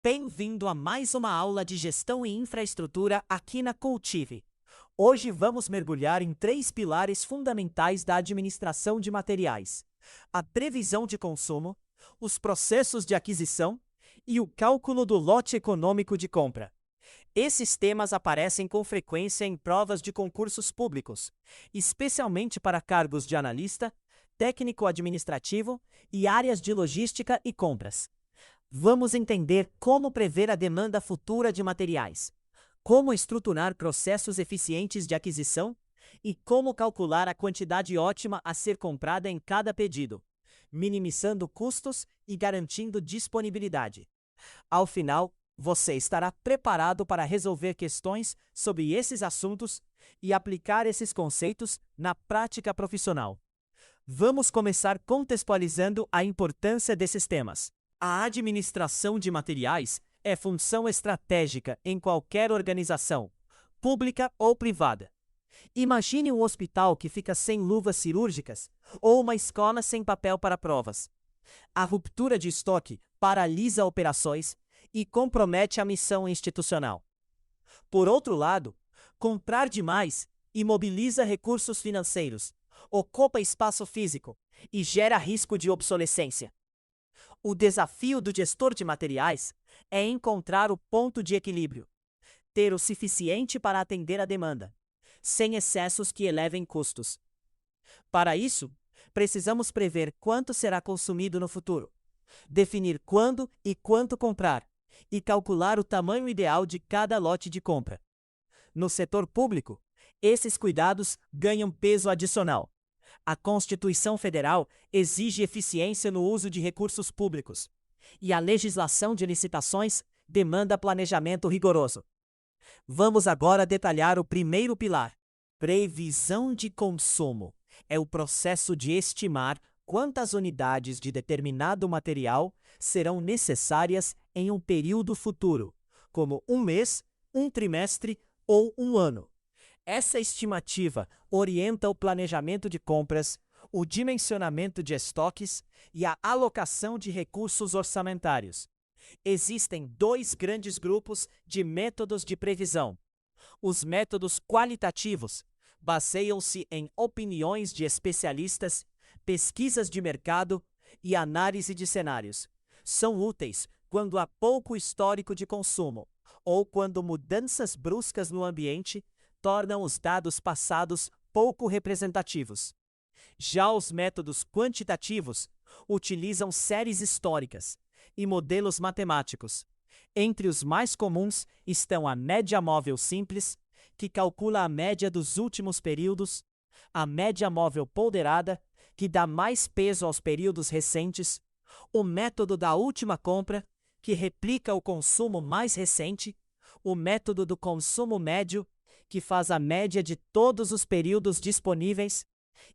Bem-vindo a mais uma aula de gestão e infraestrutura aqui na Cultive. Hoje vamos mergulhar em 3 pilares fundamentais da administração de materiais: a previsão de consumo, os processos de aquisição e o cálculo do lote econômico de compra. Esses temas aparecem com frequência em provas de concursos públicos, especialmente para cargos de analista, técnico-administrativo e áreas de logística e compras. Vamos entender como prever a demanda futura de materiais, como estruturar processos eficientes de aquisição e como calcular a quantidade ótima a ser comprada em cada pedido, minimizando custos e garantindo disponibilidade. Ao final, você estará preparado para resolver questões sobre esses assuntos e aplicar esses conceitos na prática profissional. Vamos começar contextualizando a importância desses temas. A administração de materiais é função estratégica em qualquer organização, pública ou privada. Imagine um hospital que fica sem luvas cirúrgicas ou uma escola sem papel para provas. A ruptura de estoque paralisa operações e compromete a missão institucional. Por outro lado, comprar demais imobiliza recursos financeiros, ocupa espaço físico e gera risco de obsolescência. O desafio do gestor de materiais é encontrar o ponto de equilíbrio, ter o suficiente para atender a demanda, sem excessos que elevem custos. Para isso, precisamos prever quanto será consumido no futuro, definir quando e quanto comprar, e calcular o tamanho ideal de cada lote de compra. No setor público, esses cuidados ganham peso adicional. A Constituição Federal exige eficiência no uso de recursos públicos, e a legislação de licitações demanda planejamento rigoroso. Vamos agora detalhar o primeiro pilar. Previsão de consumo é o processo de estimar quantas unidades de determinado material serão necessárias em um período futuro, como um mês, um trimestre ou um ano. Essa estimativa orienta o planejamento de compras, o dimensionamento de estoques e a alocação de recursos orçamentários. Existem 2 grandes grupos de métodos de previsão. Os métodos qualitativos baseiam-se em opiniões de especialistas, pesquisas de mercado e análise de cenários. São úteis quando há pouco histórico de consumo ou quando mudanças bruscas no ambiente tornam os dados passados pouco representativos. Já os métodos quantitativos utilizam séries históricas e modelos matemáticos. Entre os mais comuns estão a média móvel simples, que calcula a média dos últimos períodos, a média móvel ponderada, que dá mais peso aos períodos recentes, o método da última compra, que replica o consumo mais recente, o método do consumo médio, que faz a média de todos os períodos disponíveis,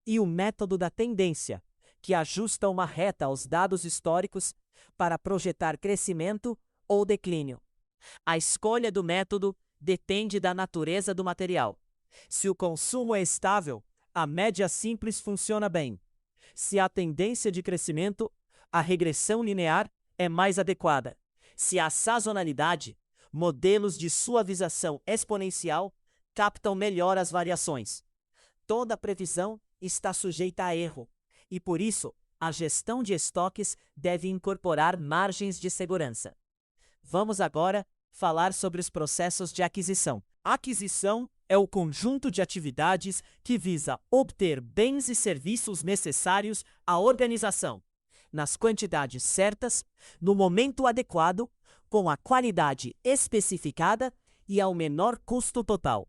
e o método da tendência, que ajusta uma reta aos dados históricos para projetar crescimento ou declínio. A escolha do método depende da natureza do material. Se o consumo é estável, a média simples funciona bem. Se há tendência de crescimento, a regressão linear é mais adequada. Se há sazonalidade, modelos de suavização exponencial captam melhor as variações. Toda previsão está sujeita a erro, e por isso, a gestão de estoques deve incorporar margens de segurança. Vamos agora falar sobre os processos de aquisição. Aquisição é o conjunto de atividades que visa obter bens e serviços necessários à organização, nas quantidades certas, no momento adequado, com a qualidade especificada e ao menor custo total.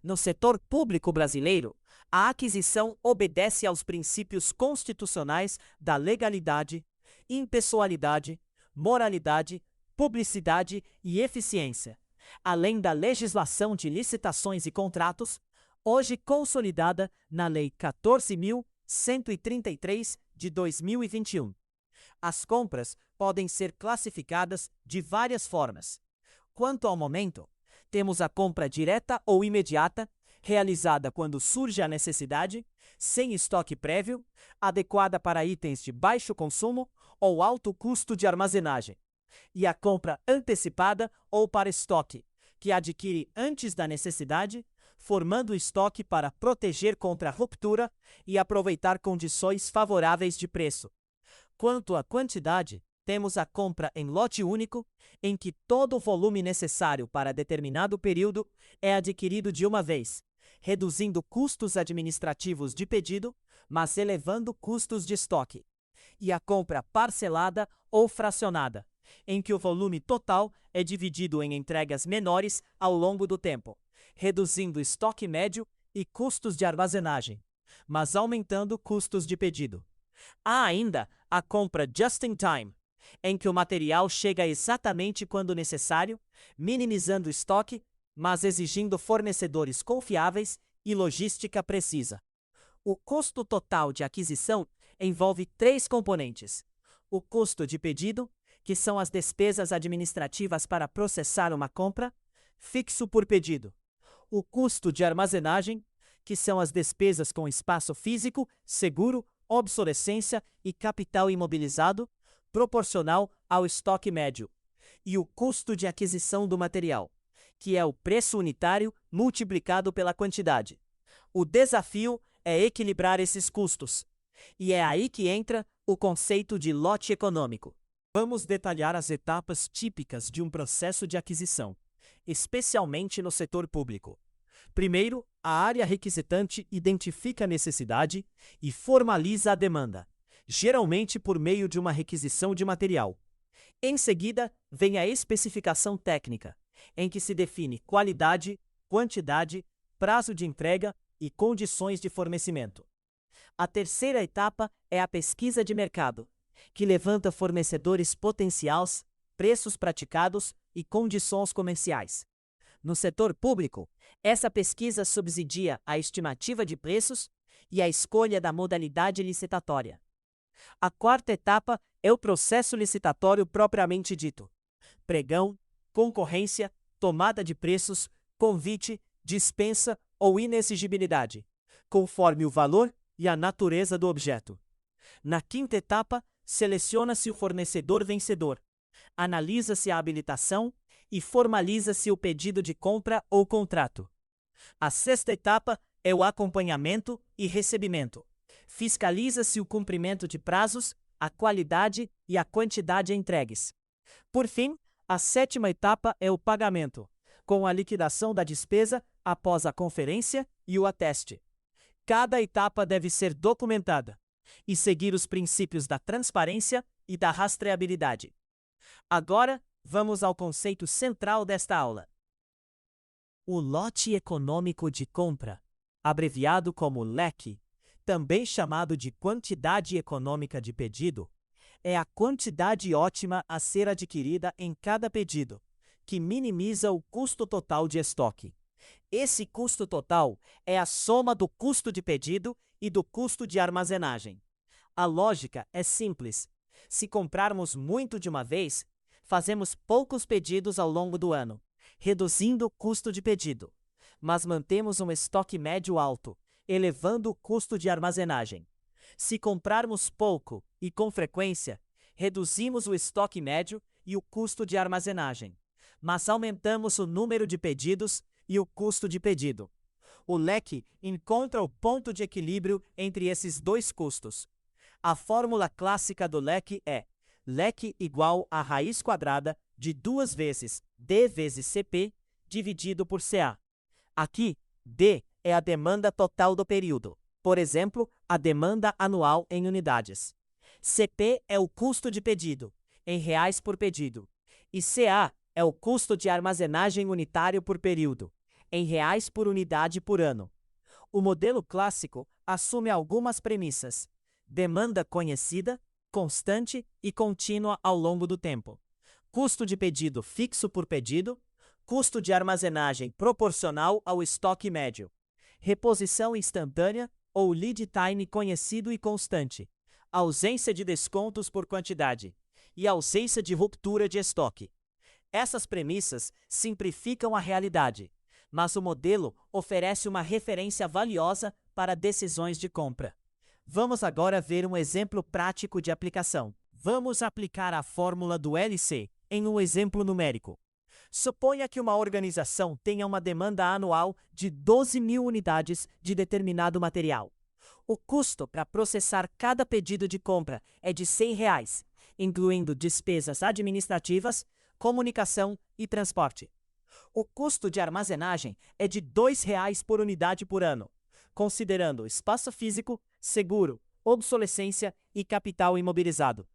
No setor público brasileiro, a aquisição obedece aos princípios constitucionais da legalidade, impessoalidade, moralidade, publicidade e eficiência, além da legislação de licitações e contratos, hoje consolidada na Lei 14.133 de 2021. As compras podem ser classificadas de várias formas. Quanto ao momento, temos a compra direta ou imediata, realizada quando surge a necessidade, sem estoque prévio, adequada para itens de baixo consumo ou alto custo de armazenagem. e a compra antecipada ou para estoque, que adquire antes da necessidade, formando estoque para proteger contra a ruptura e aproveitar condições favoráveis de preço. Quanto à quantidade, temos a compra em lote único, em que todo o volume necessário para determinado período é adquirido de uma vez, reduzindo custos administrativos de pedido, mas elevando custos de estoque. E a compra parcelada ou fracionada, em que o volume total é dividido em entregas menores ao longo do tempo, reduzindo estoque médio e custos de armazenagem, mas aumentando custos de pedido. Há ainda a compra just in time, em que o material chega exatamente quando necessário, minimizando o estoque, mas exigindo fornecedores confiáveis e logística precisa. O custo total de aquisição envolve três componentes: o custo de pedido, que são as despesas administrativas para processar uma compra, fixo por pedido; o custo de armazenagem, que são as despesas com espaço físico, seguro, obsolescência e capital imobilizado, proporcional ao estoque médio; e o custo de aquisição do material, que é o preço unitário multiplicado pela quantidade. O desafio é equilibrar esses custos. E é aí que entra o conceito de lote econômico. Vamos detalhar as etapas típicas de um processo de aquisição, especialmente no setor público. Primeiro, a área requisitante identifica a necessidade e formaliza a demanda, geralmente por meio de uma requisição de material. Em seguida, vem a especificação técnica, em que se define qualidade, quantidade, prazo de entrega e condições de fornecimento. A terceira etapa é a pesquisa de mercado, que levanta fornecedores potenciais, preços praticados e condições comerciais. No setor público, essa pesquisa subsidia a estimativa de preços e a escolha da modalidade licitatória. A quarta etapa é o processo licitatório propriamente dito: pregão, concorrência, tomada de preços, convite, dispensa ou inexigibilidade, conforme o valor e a natureza do objeto. Na quinta etapa, seleciona-se o fornecedor vencedor, analisa-se a habilitação e formaliza-se o pedido de compra ou contrato. A sexta etapa é o acompanhamento e recebimento. Fiscaliza-se o cumprimento de prazos, a qualidade e a quantidade entregues. Por fim, a sétima etapa é o pagamento, com a liquidação da despesa após a conferência e o ateste. Cada etapa deve ser documentada e seguir os princípios da transparência e da rastreabilidade. Agora, vamos ao conceito central desta aula: o lote econômico de compra, abreviado como LEC, também chamado de quantidade econômica de pedido, é a quantidade ótima a ser adquirida em cada pedido, que minimiza o custo total de estoque. Esse custo total é a soma do custo de pedido e do custo de armazenagem. A lógica é simples. Se comprarmos muito de uma vez, fazemos poucos pedidos ao longo do ano, reduzindo o custo de pedido, mas mantemos um estoque médio alto, elevando o custo de armazenagem. Se comprarmos pouco e com frequência, reduzimos o estoque médio e o custo de armazenagem, mas aumentamos o número de pedidos e o custo de pedido. O LEC encontra o ponto de equilíbrio entre esses dois custos. A fórmula clássica do LEC é LEC igual a raiz quadrada de 2 vezes D vezes CP dividido por CA. Aqui, D é a demanda total do período, por exemplo, a demanda anual em unidades. CP é o custo de pedido, em reais por pedido, e CA é o custo de armazenagem unitário por período, em reais por unidade por ano. O modelo clássico assume algumas premissas: demanda conhecida, constante e contínua ao longo do tempo, custo de pedido fixo por pedido, custo de armazenagem proporcional ao estoque médio, reposição instantânea ou lead time conhecido e constante, ausência de descontos por quantidade e ausência de ruptura de estoque. Essas premissas simplificam a realidade, mas o modelo oferece uma referência valiosa para decisões de compra. Vamos agora ver um exemplo prático de aplicação. Vamos aplicar a fórmula do LC, em um exemplo numérico. Suponha que uma organização tenha uma demanda anual de 12.000 unidades de determinado material. O custo para processar cada pedido de compra é de R$ 100, incluindo despesas administrativas, comunicação e transporte. O custo de armazenagem é de R$ 2 por unidade por ano, considerando espaço físico, seguro, obsolescência e capital imobilizado.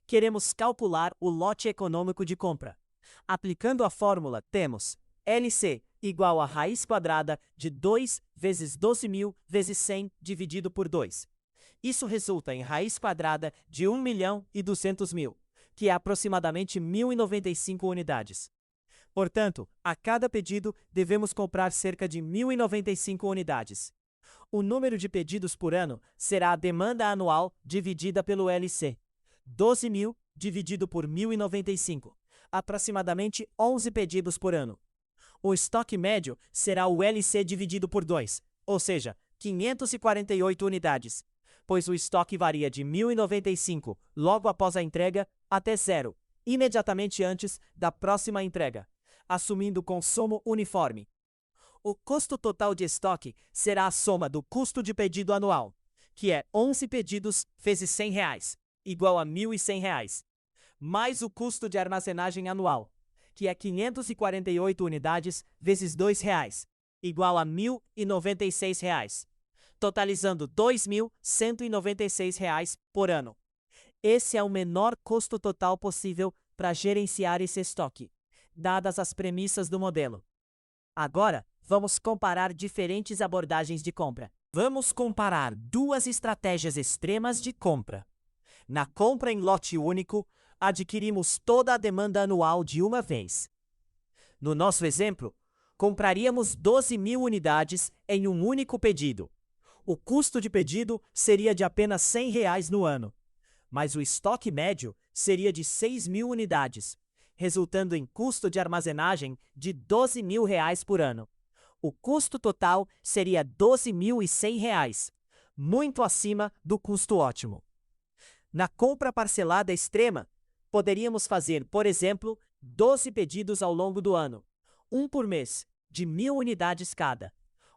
Queremos calcular o lote econômico de compra. Aplicando a fórmula, temos LC igual a raiz quadrada de 2 vezes 12.000 vezes 100 dividido por 2. Isso resulta em raiz quadrada de 1.200.000, que é aproximadamente 1.095 unidades. Portanto, a cada pedido, devemos comprar cerca de 1.095 unidades. O número de pedidos por ano será a demanda anual dividida pelo LC. 12.000 dividido por 1.095, aproximadamente 11 pedidos por ano. O estoque médio será o LC dividido por 2, ou seja, 548 unidades, pois o estoque varia de 1.095 logo após a entrega até 0, imediatamente antes da próxima entrega, assumindo consumo uniforme. O custo total de estoque será a soma do custo de pedido anual, que é 11 pedidos vezes R$ 100, igual a R$ 1.100, mais o custo de armazenagem anual, que é 548 unidades vezes R$ 2, igual a R$ 1.096, totalizando R$ 2.196 por ano. Esse é o menor custo total possível para gerenciar esse estoque, dadas as premissas do modelo. Agora, vamos comparar diferentes abordagens de compra. Vamos comparar duas estratégias extremas de compra. Na compra em lote único, adquirimos toda a demanda anual de uma vez. No nosso exemplo, compraríamos 12.000 unidades em um único pedido. O custo de pedido seria de apenas R$ 100 no ano, mas o estoque médio seria de 6.000 unidades, resultando em custo de armazenagem de R$ 12.000 por ano. O custo total seria R$ 12.100, muito acima do custo ótimo. Na compra parcelada extrema, poderíamos fazer, por exemplo, 12 pedidos ao longo do ano, um por mês, de 1.000 unidades cada.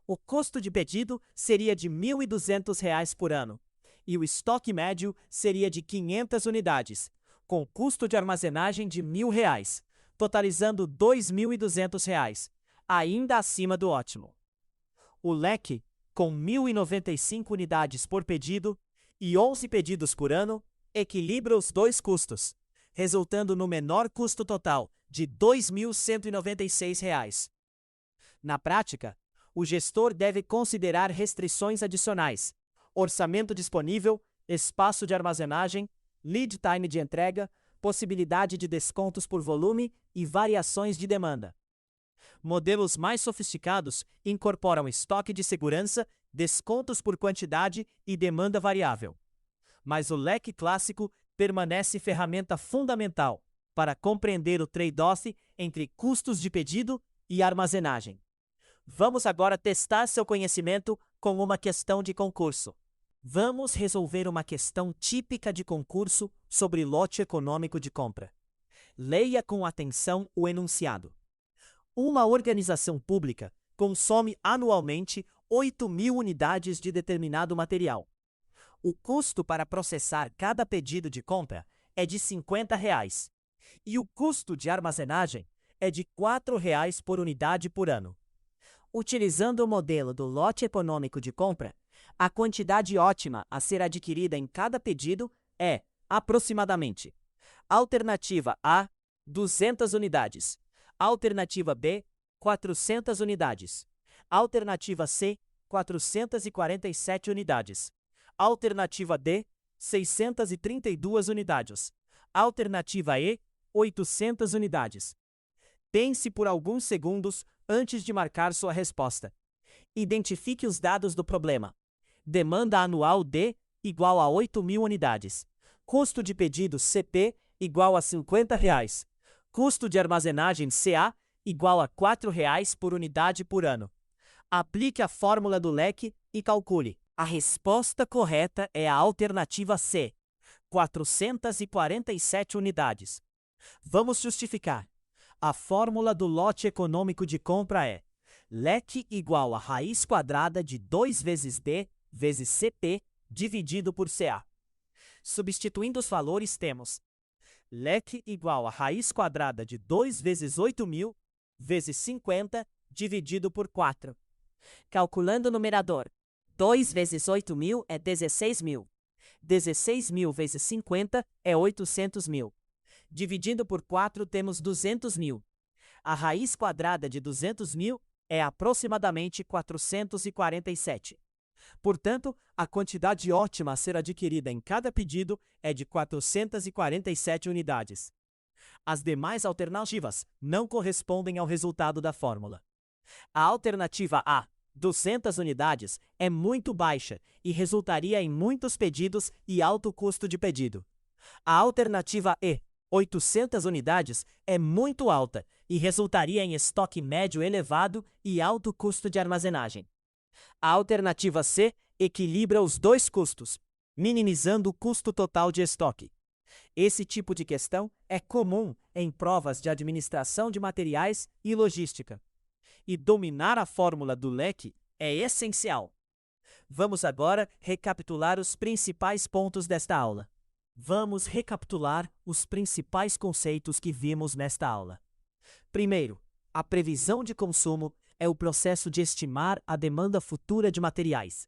O custo de pedido seria de R$ 1.200 por ano, e o estoque médio seria de 500 unidades, com custo de armazenagem de R$ 1.000, totalizando R$ 2.200, ainda acima do ótimo. O leque, com 1.095 unidades por pedido e 11 pedidos por ano, equilibra os dois custos, resultando no menor custo total de R$ 2.196. Na prática, o gestor deve considerar restrições adicionais, orçamento disponível, espaço de armazenagem, lead time de entrega, possibilidade de descontos por volume e variações de demanda. Modelos mais sofisticados incorporam estoque de segurança, descontos por quantidade e demanda variável. Mas o leque clássico permanece ferramenta fundamental para compreender o trade-off entre custos de pedido e armazenagem. Vamos agora testar seu conhecimento com uma questão de concurso. Vamos resolver uma questão típica de concurso sobre lote econômico de compra. Leia com atenção o enunciado. Uma organização pública consome anualmente 8.000 unidades de determinado material. O custo para processar cada pedido de compra é de R$ 50 e o custo de armazenagem é de R$ 4 por unidade por ano. Utilizando o modelo do lote econômico de compra, a quantidade ótima a ser adquirida em cada pedido é, aproximadamente, alternativa A, 200 unidades, alternativa B, 400 unidades, alternativa C, 447 unidades, alternativa D, 632 unidades, alternativa E, 800 unidades. Pense por alguns segundos antes de marcar sua resposta. Identifique os dados do problema. Demanda anual D igual a 8.000 unidades. Custo de pedido CP igual a R$ 50. Custo de armazenagem CA igual a R$ 4 por unidade por ano. Aplique a fórmula do leque e calcule. A resposta correta é a alternativa C, 447 unidades. Vamos justificar. A fórmula do lote econômico de compra é LEC igual a raiz quadrada de 2 vezes D vezes CP dividido por CA. Substituindo os valores, temos LEC igual a raiz quadrada de 2 vezes 8.000 vezes 50 dividido por 4. Calculando o numerador, 2 vezes 8.000 é 16.000. 16.000 vezes 50 é 800.000. Dividindo por 4 temos 200.000. A raiz quadrada de 200.000 é aproximadamente 447. Portanto, a quantidade ótima a ser adquirida em cada pedido é de 447 unidades. As demais alternativas não correspondem ao resultado da fórmula. A alternativa A, 200 unidades, é muito baixa e resultaria em muitos pedidos e alto custo de pedido. A alternativa E, 800 unidades, é muito alta e resultaria em estoque médio elevado e alto custo de armazenagem. A alternativa C equilibra os dois custos, minimizando o custo total de estoque. Esse tipo de questão é comum em provas de administração de materiais e logística. E dominar a fórmula do LEC é essencial. Vamos agora recapitular os principais pontos desta aula. Vamos recapitular os principais conceitos que vimos nesta aula. Primeiro, a previsão de consumo é o processo de estimar a demanda futura de materiais,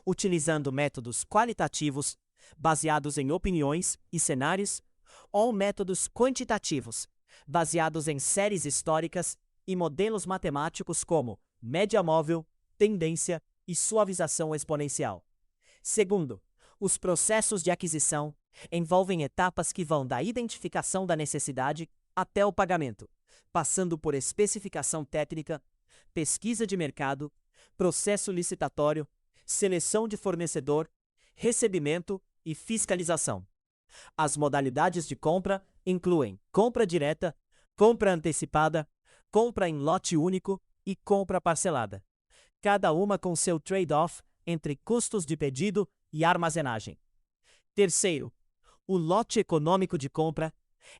utilizando métodos qualitativos, baseados em opiniões e cenários, ou métodos quantitativos, baseados em séries históricas e modelos matemáticos como média móvel, tendência e suavização exponencial. Segundo, os processos de aquisição envolvem etapas que vão da identificação da necessidade até o pagamento, passando por especificação técnica, pesquisa de mercado, processo licitatório, seleção de fornecedor, recebimento e fiscalização. As modalidades de compra incluem compra direta, compra antecipada, compra em lote único e compra parcelada, cada uma com seu trade-off entre custos de pedido e armazenagem. Terceiro, o lote econômico de compra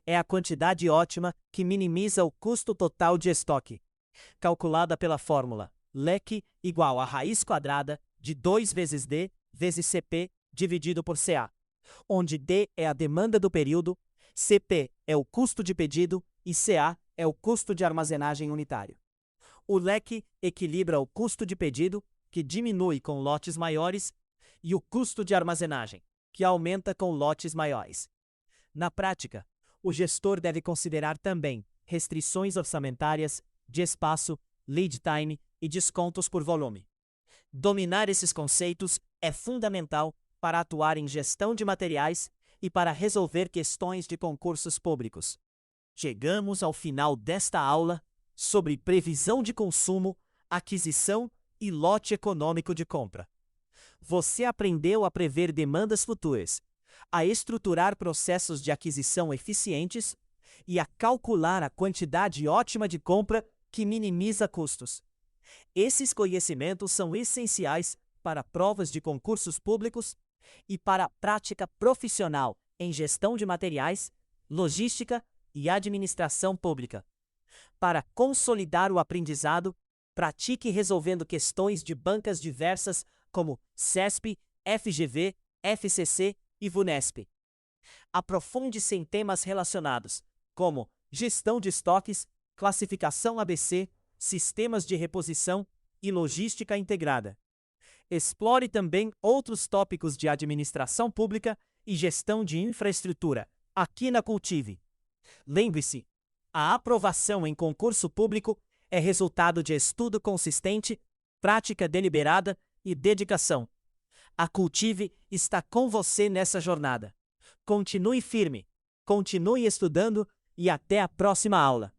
é a quantidade ótima que minimiza o custo total de estoque, calculada pela fórmula LEC igual a raiz quadrada de 2 vezes D vezes CP dividido por CA, onde D é a demanda do período, CP é o custo de pedido e CA é o custo de armazenagem unitário. O LEC equilibra o custo de pedido, que diminui com lotes maiores, e o custo de armazenagem, que aumenta com lotes maiores. Na prática, o gestor deve considerar também restrições orçamentárias, de espaço, lead time e descontos por volume. Dominar esses conceitos é fundamental para atuar em gestão de materiais e para resolver questões de concursos públicos. Chegamos ao final desta aula sobre previsão de consumo, aquisição e lote econômico de compra. Você aprendeu a prever demandas futuras, a estruturar processos de aquisição eficientes e a calcular a quantidade ótima de compra que minimiza custos. Esses conhecimentos são essenciais para provas de concursos públicos e para a prática profissional em gestão de materiais, logística e administração pública. Para consolidar o aprendizado, pratique resolvendo questões de bancas diversas como CESP, FGV, FCC e VUNESP. Aprofunde-se em temas relacionados, como gestão de estoques, classificação ABC, sistemas de reposição e logística integrada. Explore também outros tópicos de administração pública e gestão de infraestrutura, aqui na Cultive. Lembre-se, a aprovação em concurso público é resultado de estudo consistente, prática deliberada e dedicação. A Cultive está com você nessa jornada. Continue firme, continue estudando e até a próxima aula.